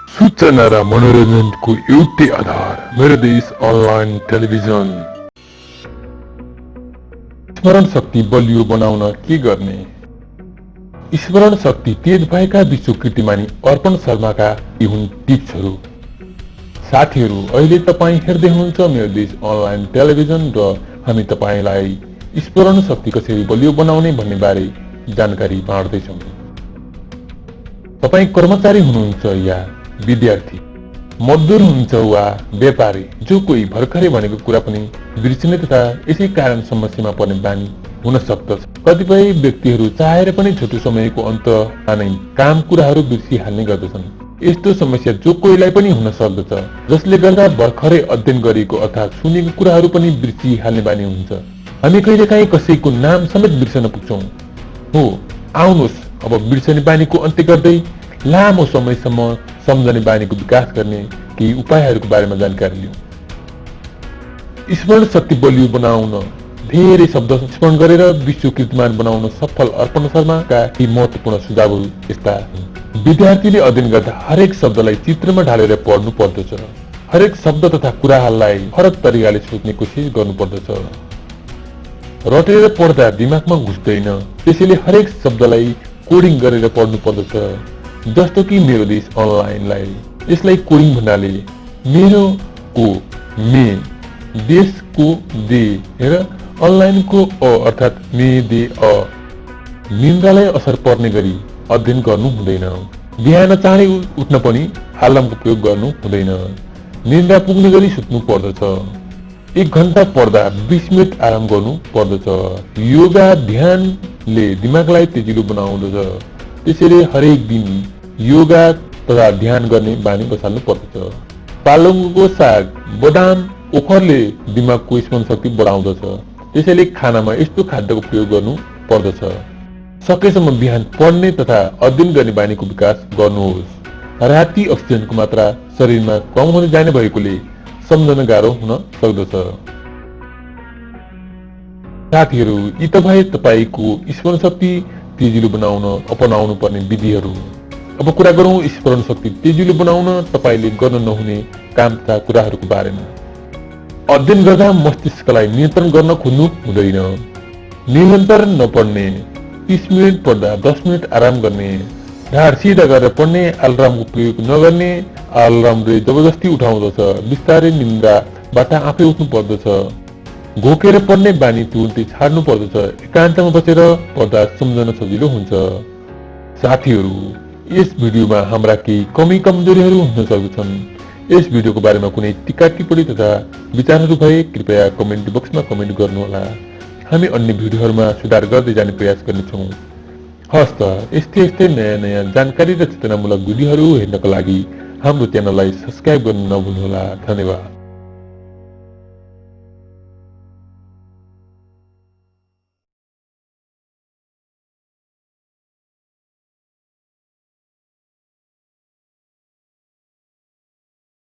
सूचना र मनोरञ्जनको एउटै आधार मेरो देश अनलाइन टेलिभिजन। स्मरण शक्ति बलियो बनाउन के गर्ने? स्मरण शक्ति तेज भएका विश्व कीर्तिमानी अर्पण शर्माका यी हुन् टिप्सहरू। साथीहरू, अहिले तपाईँ हेर्दै हुनुहुन्छ मेरो देश अनलाइन टेलिभिजन र हामी तपाईलाई स्मरण शक्ति कसरी बलियो बनाउने भन्ने बारे जानकारी बाँड्दैछौँ। तपाईँ कर्मचारी हुनुहुन्छ या विद्यार्थी, मजदुर हुनुहुन्छ वा व्यापारी, जो कोही भर्खरै भनेको कुरा पनि बिर्सिने तथा यसै कारण समस्यामा पर्ने बानी हुन सक्दछ। कतिपय व्यक्तिहरू चाहेर पनि छोटो समयको अन्तमा नै काम कुराहरू बिर्सिहाल्ने गर्दछन्। यस्तो समस्या जो कोहीलाई पनि हुन सक्दछ, जसले गर्दा भर्खरै अध्ययन गरेको अर्थात् सुनेको कुराहरू पनि बिर्सिहाल्ने बानी हुन्छ। हामी कहिलेकाहीँ कसैको नाम समेत बिर्सन पुग्छौँ। हो, आउनुहोस् अब बिर्सने बानीको अन्त्य गर्दै लामो समयसम्म सम्झने बानीको विकास गर्ने केही उपायहरूको बारेमा जानकारी लियौँ। स्मरण शक्ति बलियो बनाउन धेरै शब्द स्मरण गरेर विश्व कीर्तिमान बनाउन सफल अर्पण शर्माका केही महत्त्वपूर्ण सुझावहरू यस्ता हुन्। विद्यार्थीले अध्ययन गर्दा हरेक शब्दलाई चित्रमा ढालेर पढ्नु पर्दछ। हरेक शब्द तथा कुराहरूलाई फरक तरिकाले सोच्ने कोसिस गर्नुपर्दछ। रटेर पढ्दा दिमागमा घुस्दैन, त्यसैले हरेक शब्दलाई कोडिङ गरेर पढ्नु पर्दछ। जस्तो कि मेरो देश अनलाइनलाई, यसलाई कोडिङ भन्नाले मेरो को मे, देशको दे र अनलाइनको अ अर्थात् मे दे अ। निन्द्रालाई असर पर्ने गरी अध्ययन गर्नु हुँदैन। बिहान चाँडै उठ्न पनि अलार्मको प्रयोग गर्नु हुँदैन। निन्द्रा पुग्ने गरी सुत्नु पर्दछ। 1 घण्टा पढ्दा 20 मिनट आराम गर्नु पर्दछ। योगा ध्यानले दिमागलाई तेजिलो बनाउँदछ, त्यसैले हरेक दिन योगा तथा ध्यान गर्ने बानी बसाल्नु पर्दछ। पालङको साग, बदाम, ओखरले दिमागको स्मरण शक्ति बढाउँदछ, त्यसैले खानामा यस्तो खाद्यको प्रयोग गर्नु पर्दछ। सकेसम्म बिहान पढ्ने तथा अध्ययन गर्ने बानीको विकास गर्नुहोस्। राति अक्सिजनको मात्रा शरीरमा कम हुँदै जाने भएकोले सम्झन गाह्रो हुन सक्दछ। साथीहरू, यी त भए तपाईको स्मरण शक्ति तेजिलो बनाउन अपनाउनु पर्ने विधिहरू। अब कुरा गरौँ स्मरण शक्ति तेजिलो बनाउन तपाईले गर्न नहुने काम तथा कुराहरूको बारेमा। अध्ययन गर्दा मस्तिष्कलाई नियन्त्रण गर्न खोज्नु हुँदैन। निरन्तर नपढ्ने, 30 मिनट पढ्दा 10 मिनट आराम गर्ने, ढाड सिधा गरेर पढ्ने, अलार्मको प्रयोग नगर्ने। अलार्मले जबरजस्ती उठाउँदछ, बिस्तारै निन्द्राबाट आफै उठ्नु पर्दछ। घोकेर पढ्ने बानी तुरुन्तै छाड्नु पर्दछ। एकान्तमा बसेर पढ्दा सम्झन सजिलो हुन्छ। साथीहरू, यस भिडियोमा हाम्रा केही कमी कमजोरीहरू हुन सक्दछन्। यस भिडियोको बारेमा कुनै टिका टिप्पणी तथा विचारहरू भए कृपया कमेन्ट बक्समा कमेन्ट गर्नुहोला। हामी अन्य भिडियोहरूमा सुधार गर्दै जाने प्रयास गर्नेछौँ। हस्त यस्तै नयाँ जानकारी र चेतनामूलक भिडियोहरू हेर्नका लागि हाम्रो च्यानललाई सब्स्क्राइब गर्न नभुल्नुहोला। धन्यवाद।